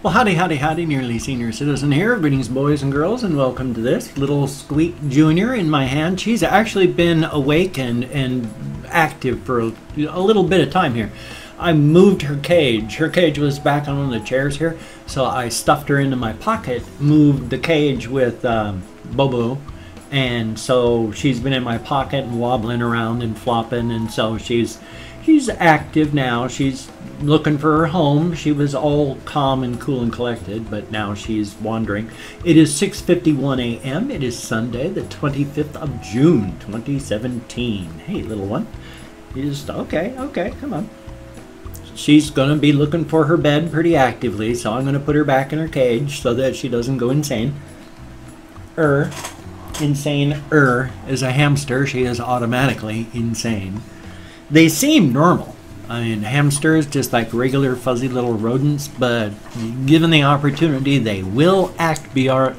Well, howdy, howdy, howdy, nearly senior citizen here. Greetings, boys and girls, and welcome to this. Little Squeak Jr. in my hand. She's actually been awake and active for a little bit of time here. I moved her cage. Her cage was back on one of the chairs here, so I stuffed her into my pocket, moved the cage with Bobo, and so she's been in my pocket and wobbling around and flopping, and so she's active now. She's looking for her home. She was all calm and cool and collected, but now she's wandering. It is 6:51 a.m. It is Sunday, the 25th of June, 2017. Hey, little one. You just, okay, come on. She's going to be looking for her bed pretty actively, so I'm going to put her back in her cage so that she doesn't go insane. Insane is a hamster. She is automatically insane. They seem normal. I mean, hamsters, just like regular fuzzy little rodents, but given the opportunity, they will act bizarre.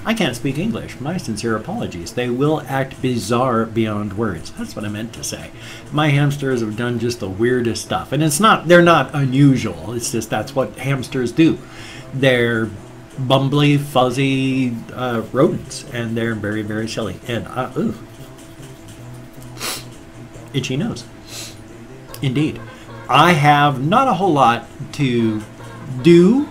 I can't speak English. My sincere apologies. They will act bizarre beyond words. That's what I meant to say. My hamsters have done just the weirdest stuff, and they're not unusual. It's just that's what hamsters do. They're bumbly, fuzzy rodents, and they're very, very silly. And itchy nose. Indeed. I have not a whole lot to do.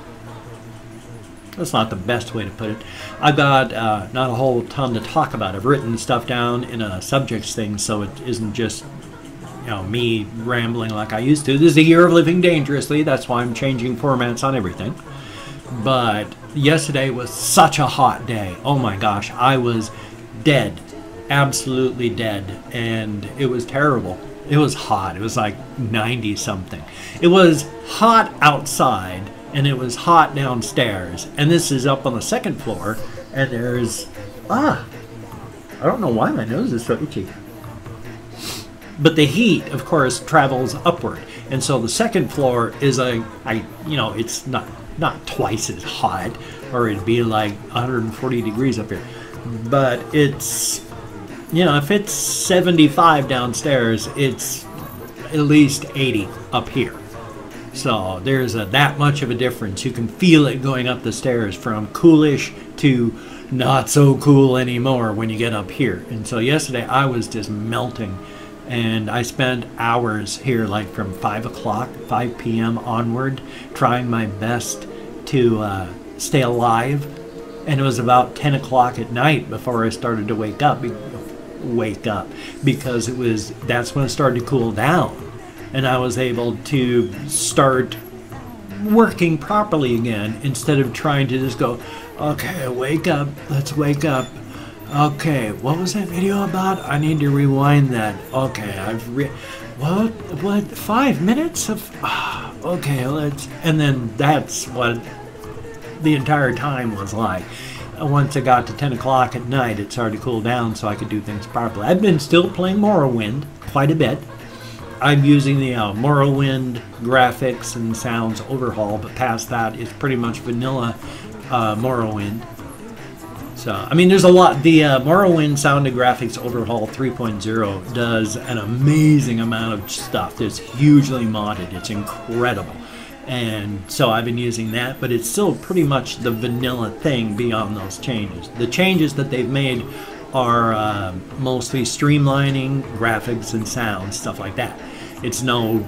That's not the best way to put it. I've got not a whole ton to talk about. I've written stuff down in a subjects thing, so it isn't just me rambling like I used to. This is a year of living dangerously. That's why I'm changing formats on everything. But yesterday was such a hot day. Oh my gosh, I was dead. Absolutely dead, and it was terrible. It was hot. It was like 90 something. It was hot outside and it was hot downstairs, and this is up on the second floor, and there's I don't know why my nose is so itchy, but the heat of course travels upward, and so the second floor is it's not twice as hot, or it'd be like 140 degrees up here, but it's if it's 75 downstairs, it's at least 80 up here. So there's that much of a difference. You can feel it going up the stairs from coolish to not so cool anymore when you get up here. And so yesterday I was just melting, and I spent hours here, like from 5 p.m. onward, trying my best to stay alive. And it was about 10 o'clock at night before I started to wake up because that's when it started to cool down, and I was able to start working properly again, instead of trying to just go, okay, wake up, let's wake up, okay, what was that video about? I need to rewind that. Okay, what 5 minutes of okay, and then that's what the entire time was like. Once I got to 10 o'clock at night, it started to cool down so I could do things properly. I've been still playing Morrowind quite a bit. I'm using the Morrowind graphics and sounds overhaul, but past that, it's pretty much vanilla Morrowind. So, I mean, there's a lot. The Morrowind Sound and Graphics Overhaul 3.0 does an amazing amount of stuff. It's hugely modded. It's incredible. And so I've been using that, but it's still pretty much the vanilla thing beyond those changes. The changes that they've made are mostly streamlining graphics and sound, stuff like that. It's no,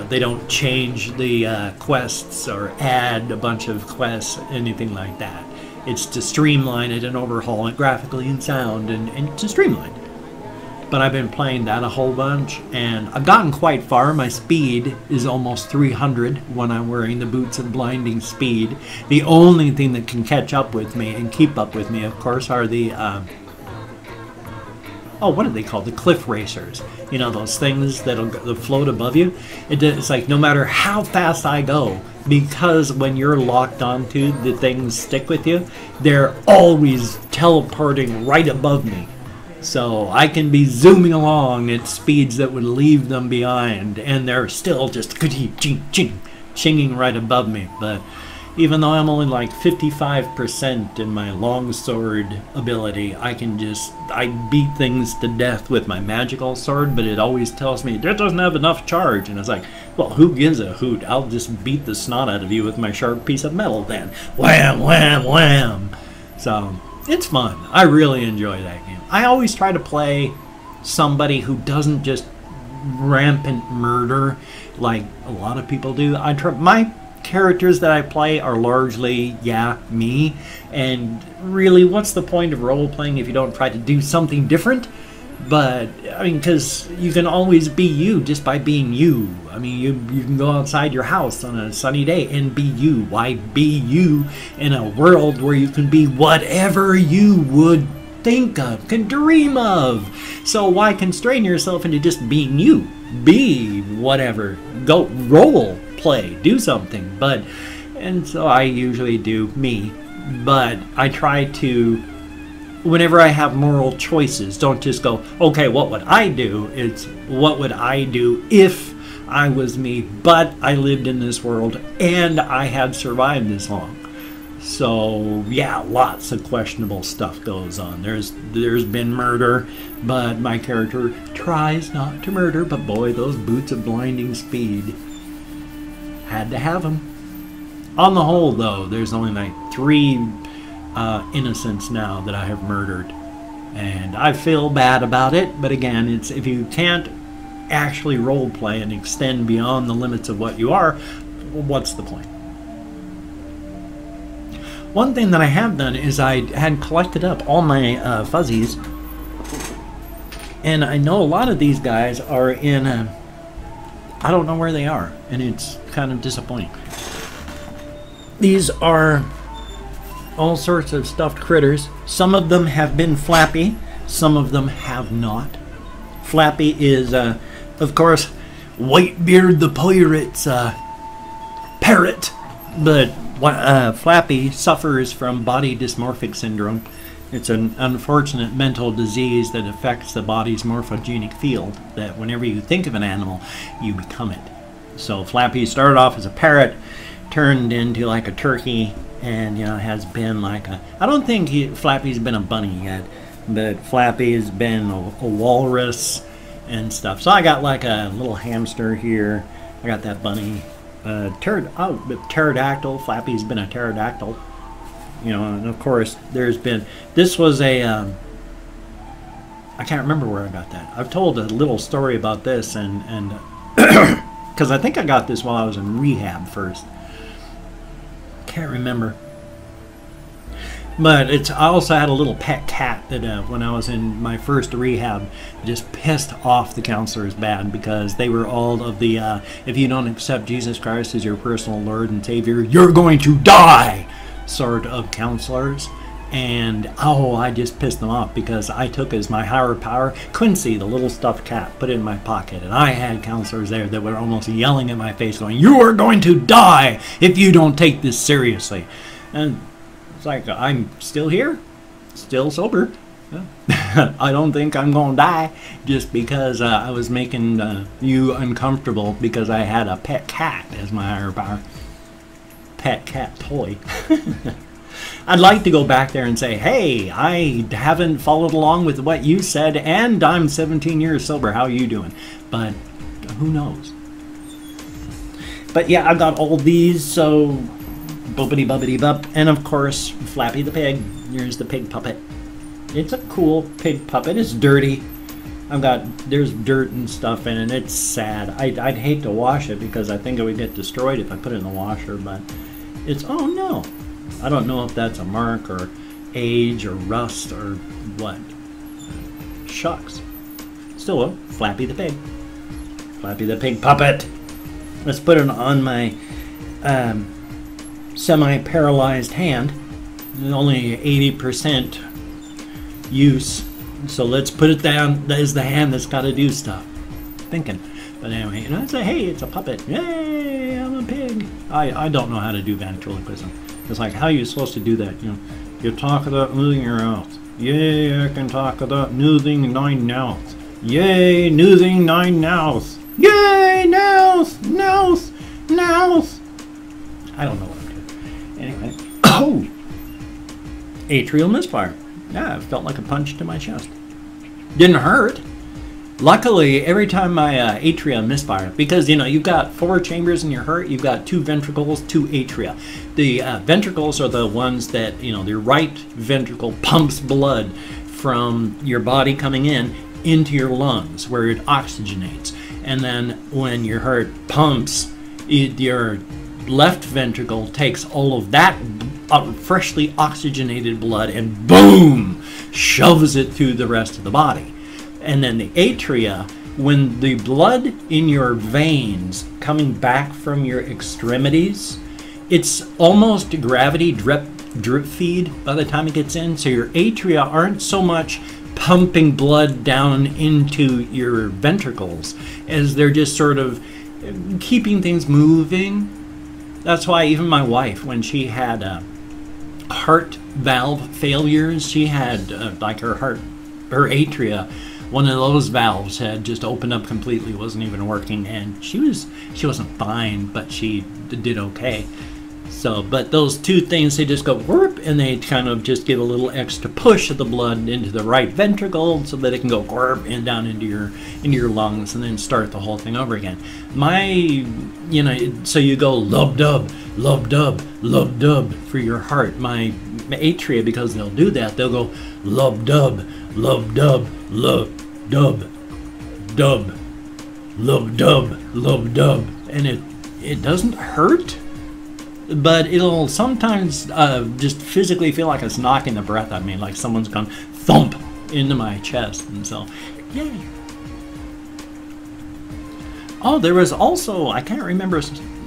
they don't change the quests or add a bunch of quests, anything like that. It's to streamline it and overhaul it graphically and sound, and to streamline it. But I've been playing that a whole bunch, and I've gotten quite far. My speed is almost 300 when I'm wearing the boots of blinding speed. The only thing that can catch up with me and keep up with me, of course, are the what are they called? The cliff racers. Those things that'll float above you. It's like no matter how fast I go, because when you're locked onto the things stick with you, they're always teleporting right above me. So I can be zooming along at speeds that would leave them behind, and they're still just chinging right above me. But Even though I'm only like 55% in my longsword ability, I beat things to death with my magical sword, but it always tells me, that doesn't have enough charge. And it's like, well, who gives a hoot? I'll just beat the snot out of you with my sharp piece of metal then. Wham, wham, wham. So, it's fun. I really enjoy that game. I always try to play somebody who doesn't just rampant murder like a lot of people do. My characters that I play are largely, me. And really, what's the point of role-playing if you don't try to do something different? But, I mean, because you can always be you just by being you. I mean, you can go outside your house on a sunny day and be you. Why be you in a world where you can be whatever you would think of, can dream of? So why constrain yourself into just being you? Be whatever. Go role play, do something. And so I usually do me, but I try to, whenever I have moral choices, don't just go, okay, what would I do? It's what would I do if I was me, but I lived in this world and I had survived this long. So yeah, lots of questionable stuff goes on. There's been murder, but my character tries not to murder, but boy, those boots of blinding speed, had to have them. On the whole, though, there's only like 3 innocents now that I have murdered, and I feel bad about it. But again, it's, if you can't actually role play and extend beyond the limits of what you are, what's the point? One thing that I have done is I had collected up all my fuzzies, and I know a lot of these guys are in I don't know where they are, and it's kind of disappointing. These are all sorts of stuffed critters. Some of them have been Flappy, some of them have not. Flappy is, of course, Whitebeard the Pirate's parrot, but Flappy suffers from body dysmorphic syndrome. It's an unfortunate mental disease that affects the body's morphogenic field, that whenever you think of an animal, you become it. So Flappy started off as a parrot, turned into like a turkey, and has been like a, I don't think Flappy's been a bunny yet, but Flappy's been a walrus and stuff. So I got like a little hamster here. I got that bunny. Pterodactyl. Flappy's been a pterodactyl. And of course, there's been, this was a, I can't remember where I got that. I've told a little story about this, and because I think I got this while I was in rehab first. Can't remember. But I also had a little pet cat that when I was in my first rehab, just pissed off the counselors bad, because they were all of the, if you don't accept Jesus Christ as your personal Lord and Savior, you're going to die sort of counselors. And I just pissed them off, because I took as my higher power Quincy, the little stuffed cat, put it in my pocket, and I had counselors there that were almost yelling at my face going, you are going to die if you don't take this seriously. And it's like, I'm still here, still sober. I don't think I'm going to die just because I was making you uncomfortable because I had a pet cat as my higher power. Pet cat toy. I'd like to go back there and say, hey, I haven't followed along with what you said, and I'm 17 years sober. How are you doing? But who knows? But yeah, I've got all these, so boopity bubbity bup. And of course, Flappy the pig. Here's the pig puppet. It's a cool pig puppet. It's dirty. There's dirt and stuff in it. It's sad. I'd hate to wash it because I think it would get destroyed if I put it in the washer, but it's, oh no. I don't know if that's a mark or age or rust or what. Shucks. Still a Flappy the pig. Flappy the pig puppet. Let's put it on my semi-paralyzed hand. Only 80% use. So let's put it down as the hand that's got to do stuff. Thinking. But anyway, and I say, hey, it's a puppet. Yay, I'm a pig. I don't know how to do ventriloquism. It's like, how are you supposed to do that? You talk about moving your mouth. Yay, I can talk about moving 9 mouths. Yay, moving 9 mouths. Yay, mouth. I don't know what I'm doing. Anyway, oh, atrial misfire. Yeah, it felt like a punch to my chest. Didn't hurt. Luckily, every time my atria misfire, because you know you've got 4 chambers in your heart, you've got 2 ventricles, 2 atria. The ventricles are the ones that, you know, the right ventricle pumps blood from your body coming in into your lungs where it oxygenates, and then when your heart pumps, your left ventricle takes all of that freshly oxygenated blood and boom, shoves it through the rest of the body. And then the atria, when the blood in your veins coming back from your extremities, it's almost gravity drip feed by the time it gets in. So your atria aren't so much pumping blood down into your ventricles as they're just sort of keeping things moving. That's why even my wife, when she had heart valve failures, she had like her atria, one of those valves had just opened up completely, wasn't even working, and she wasn't fine, but she did okay. So, but those 2 things, they just go whoop, and they kind of just give a little extra push of the blood into the right ventricle so that it can go whoop and down into your lungs, and then start the whole thing over again. You know, so you go lub dub, lub dub, lub dub for your heart. My atria, because they'll do that, they'll go lub dub, lub dub, lub dub, dub, lub dub, lub dub, and it doesn't hurt. But it'll sometimes just physically feel like it's knocking the breath out of me, like someone's gone thump into my chest. And so, yay. Oh, there was also, I can't remember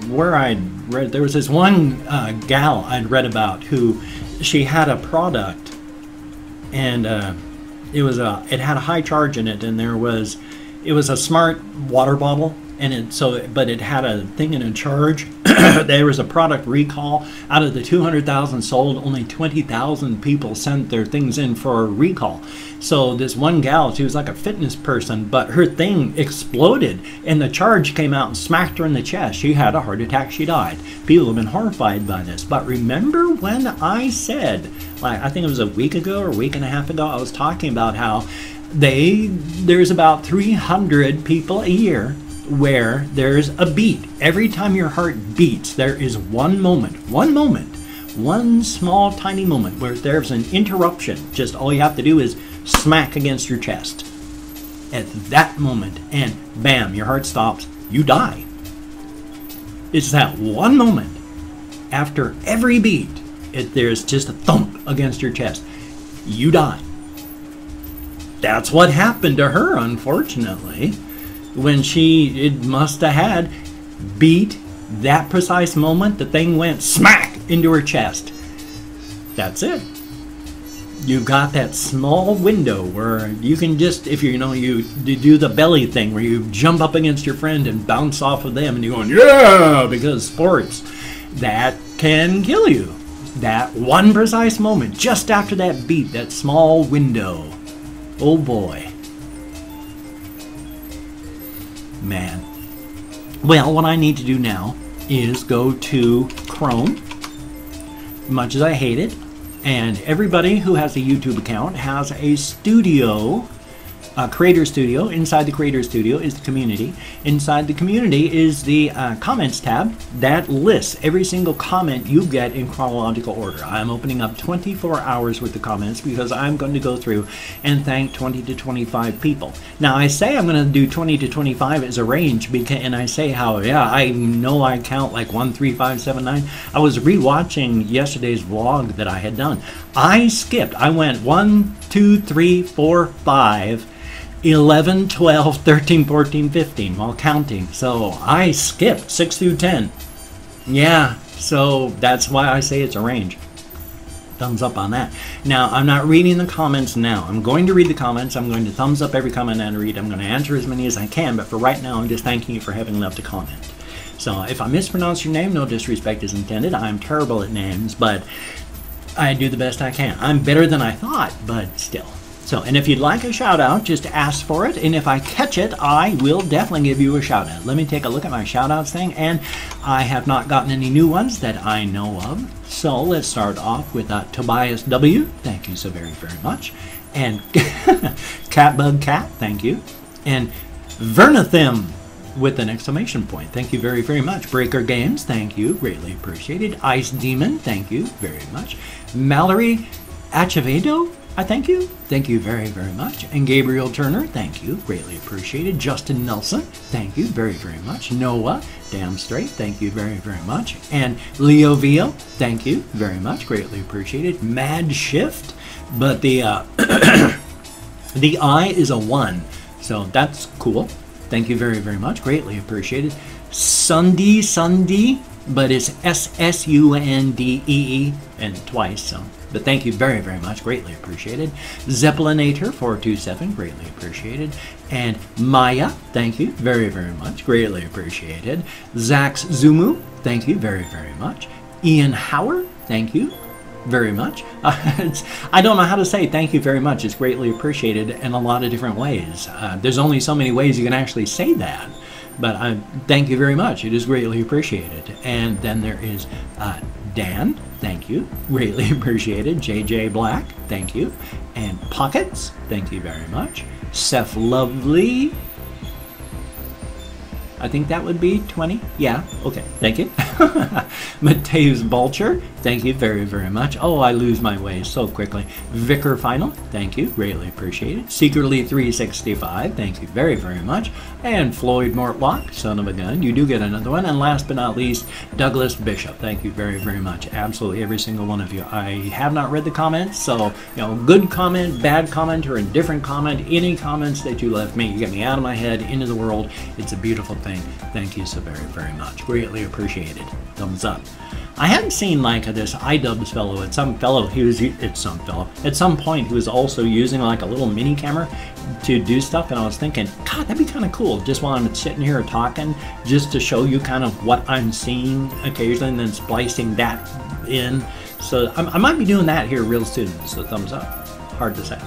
where I'd read, there was this one gal I'd read about who, she had a product, and it had a high charge in it, and it was a smart water bottle, and but it had a thing in a charge. There was a product recall. Out of the 200,000 sold, only 20,000 people sent their things in for a recall. So this one gal, she was like a fitness person, but her thing exploded and the charge came out and smacked her in the chest. She had a heart attack. She died. People have been horrified by this. But remember when I said, like, I think it was a week ago or a week and a half ago, I was talking about how there's about 300 people a year where there's a beat. Every time your heart beats, there is one small tiny moment where there's an interruption. Just all you have to do is smack against your chest at that moment, and bam, your heart stops, you die. It's that one moment after every beat, there's just a thump against your chest, you die. That's what happened to her, unfortunately. When it must have had beat that precise moment, the thing went smack into her chest. That's it. You've got that small window where you can just, if you do the belly thing where you jump up against your friend and bounce off of them and you're going, yeah, because sports, that can kill you. That one precise moment, just after that beat, that small window. Oh boy. Man. Well, what I need to do now is go to Chrome, much as I hate it, and everybody who has a YouTube account has a studio, a creator studio. Inside the creator studio is the community. Inside the community is the comments tab that lists every single comment you get in chronological order. I'm opening up 24 hours worth of comments because I'm going to go through and thank 20 to 25 people. Now I say I'm going to do 20 to 25 as a range, and I say how, yeah, I know I count like 1, 3, 5, 7, 9. I was rewatching yesterday's vlog that I had done. I went 1, 2, 3, 4, 5, 11, 12, 13, 14, 15 while counting. So I skipped 6 through 10. Yeah, so that's why I say it's a range. Thumbs up on that. Now, I'm not reading the comments now. I'm going to read the comments. I'm going to thumbs up every comment I read. I'm going to answer as many as I can, but for right now, I'm just thanking you for having left a comment. So if I mispronounce your name, no disrespect is intended. I'm terrible at names, but I do the best I can. I'm better than I thought, but still. So, and if you'd like a shout out, just ask for it. And if I catch it, I will definitely give you a shout out. Let me take a look at my shout outs thing. And I have not gotten any new ones that I know of. So let's start off with Tobias W. Thank you so very, very much. And Catbug Cat, thank you. And Vernathim with an exclamation point. Thank you very, very much. Breaker Games, thank you. Greatly appreciated. Ice Demon, thank you very much. Mallory Acevedo, I thank you. Thank you very, very much. And Gabriel Turner, thank you. Greatly appreciated. Justin Nelson, thank you very, very much. Noah, damn straight, thank you very, very much. And Leo Vio, thank you very much. Greatly appreciated. Mad Shift, but the the I is a 1, so that's cool. Thank you very, very much. Greatly appreciated. Sundy, but it's Sundee and twice, so. But thank you very, very much. Greatly appreciated. Zeppelinator 427, greatly appreciated. And Maya, thank you very, very much. Greatly appreciated. Zax Zumu, thank you very, very much. Ian Howard, thank you very much. I don't know how to say thank you very much. It's greatly appreciated in a lot of different ways. There's only so many ways you can actually say that. But thank you very much. It is greatly appreciated. And then there is Dan, thank you. Greatly appreciated. JJ Black, thank you. And Pockets, thank you very much. Seth Lovely, I think that would be 20. Yeah, okay, thank you. Mateus Bulcher, thank you very, very much. Oh, I lose my way so quickly. Vicar Final, thank you, greatly appreciated. Secretly 365, thank you very, very much. And Floyd Mortlock, son of a gun, you do get another one. And last but not least, Douglas Bishop, thank you very, very much. Absolutely every single one of you. I have not read the comments, so, good comment, bad comment, or indifferent comment, any comments that you left me, you get me out of my head, into the world. It's a beautiful thing. Thank you so very, very much. Greatly appreciated. Thumbs up. I hadn't seen like this iDubbbz fellow. At some point he was also using like a little mini camera to do stuff, and I was thinking, God, that'd be kind of cool. Just while I'm sitting here talking, just to show you kind of what I'm seeing occasionally, and then splicing that in. So I might be doing that here real soon. So thumbs up. Hard to say.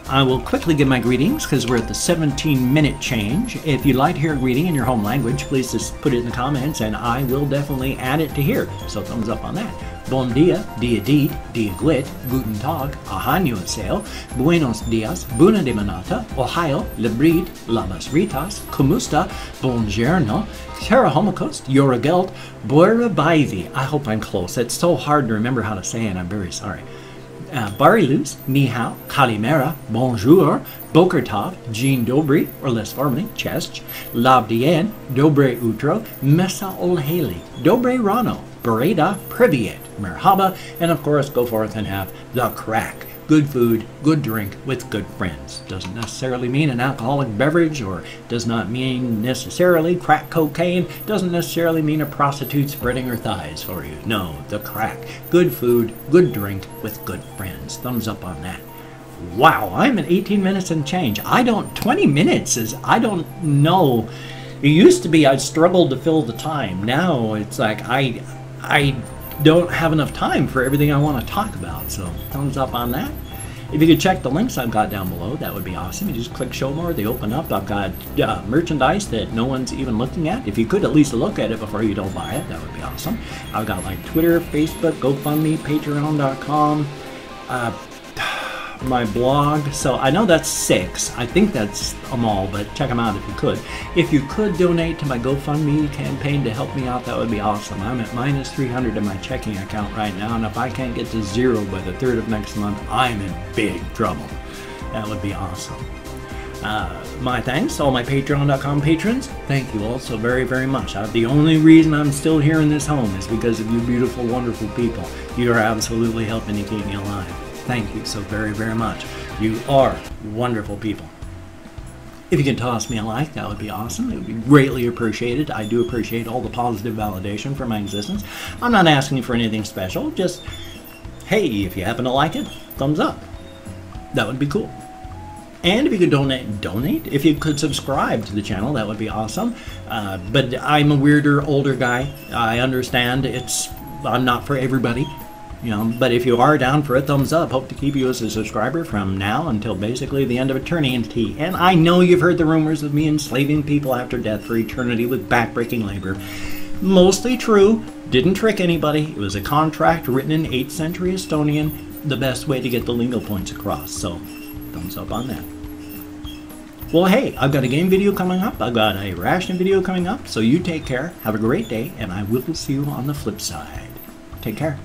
I will quickly give my greetings because we're at the 17-minute change. If you'd like to hear a greeting in your home language, please just put it in the comments and I will definitely add it to here. So thumbs up on that. Bon dia, dia dit, dia gwit, guten tag, ahanyo seo, buenos dias, buna de manata, ohio, labrid, lamas ritas, kumusta, bongiorno, terra homocost, yoragelt, boira baivi. I hope I'm close. It's so hard to remember how to say it. I'm very sorry. Bariluz, Ni Hao, Kalimera, Bonjour, Boker Tov, Jean Dobry, or less formally, Chest, Labdien, Dobre Utro, Mesa Olheli, Dobre Rano, Bereda, Priviet, Merhaba, and of course go forth and have the crack. Good food, good drink with good friends. Doesn't necessarily mean an alcoholic beverage, or does not mean necessarily crack cocaine, doesn't necessarily mean a prostitute spreading her thighs for you. No, the crack. Good food, good drink with good friends. Thumbs up on that. Wow, I'm at 18 minutes and change. 20 minutes is, I don't know. It used to be I struggled to fill the time. Now it's like I don't have enough time for everything I want to talk about, so thumbs up on that. If you could check the links I've got down below, that would be awesome. You just click show more, they open up. I've got merchandise that no one's even looking at. If you could at least look at it before you don't buy it, that would be awesome. I've got like Twitter, Facebook, GoFundMe, Patreon.com, my blog. So I know that's 6. I think that's them all, but check them out if you could. If you could donate to my GoFundMe campaign to help me out, that would be awesome. I'm at minus 300 in my checking account right now, and if I can't get to 0 by the 3rd of next month, I'm in big trouble. That would be awesome. My thanks to all my Patreon.com patrons. Thank you all so very, very much. The only reason I'm still here in this home is because of you beautiful, wonderful people. You are absolutely helping to keep me alive. Thank you so very, very much. You are wonderful people. If you can toss me a like, that would be awesome. It would be greatly appreciated. I do appreciate all the positive validation for my existence. I'm not asking for anything special. Just, hey, if you happen to like it, thumbs up. That would be cool. And if you could donate. If you could subscribe to the channel, that would be awesome. But I'm a weirder, older guy. I understand I'm not for everybody. You know, but if you are down for a thumbs up, hope to keep you as a subscriber from now until basically the end of eternity. And I know you've heard the rumors of me enslaving people after death for eternity with backbreaking labor. Mostly true. Didn't trick anybody. It was a contract written in 8th century Estonian. The best way to get the legal points across. So, thumbs up on that. Well, hey, I've got a game video coming up. I've got a ration video coming up. So you take care. Have a great day. And I will see you on the flip side. Take care.